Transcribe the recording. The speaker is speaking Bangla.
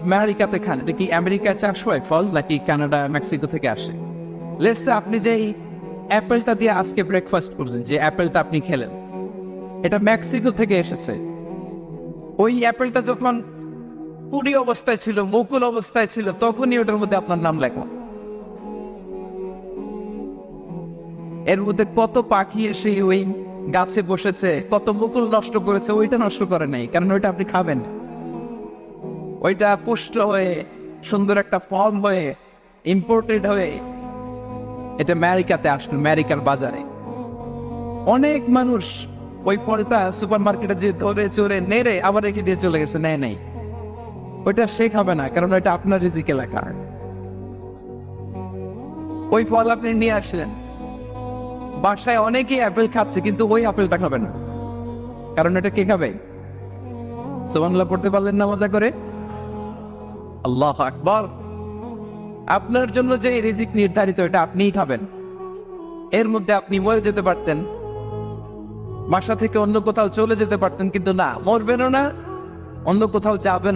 আমেরিকাতে খান, এটা কি আমেরিকায় চাষ হয় ফল নাকি কানাডা মেক্সিকো থেকে আসে? লেটস সে আপনি যে অ্যাপেলটা দিয়ে আজকে ব্রেকফাস্ট করলেন, যে অ্যাপেলটা আপনি খেলেন, এটা মেক্সিকো থেকে এসেছে। ওই অ্যাপেলটা যখন কুড়ি অবস্থায় ছিল, মুকুল অবস্থায় ছিল, তখনই ওটার মধ্যে আপনার নাম লেখা। এর মধ্যে কত পাখি এসে ওই গাছে বসেছে, কত মুকুল নষ্ট করেছে, ওইটা নষ্ট করে নাই, কারণ ওইটা আপনি খাবেন। ওইটা পুষ্ট হয়ে সুন্দর একটা ফর্ম হয়ে ইম্পোর্টেড হয়ে এটা আমেরিকাতে আসলো, আমেরিকার বাজারে। অনেক মানুষ ওই ফলটা সুপার মার্কেটে যে ধরে চড়ে নেড়ে আবার রেখে দিয়ে চলে গেছে, নেয় নাই। ওইটা সে খাবে না, কারণ ওইটা আপনার রিজিকে লেখা। ওই ফল আপনি নিয়ে আসলেন, বাসায় অনেকেই অ্যাপেল খাচ্ছে, কিন্তু ওই আপেলটা খাবে না, কারণ এটা কে খাবে? সুবহানাল্লাহ পড়তে পারলেন না মজা করে? আল্লাহু আকবার। আপনার জন্য যে রিজিক নির্ধারিত, এটা আপনিই খাবেন। এর মধ্যে আপনি মরে যেতে পারতেন, বাসা থেকে অন্য কোথাও চলে যেতে পারতেন, কিন্তু না, মরবেনও না, অন্য কোথাও যাবেন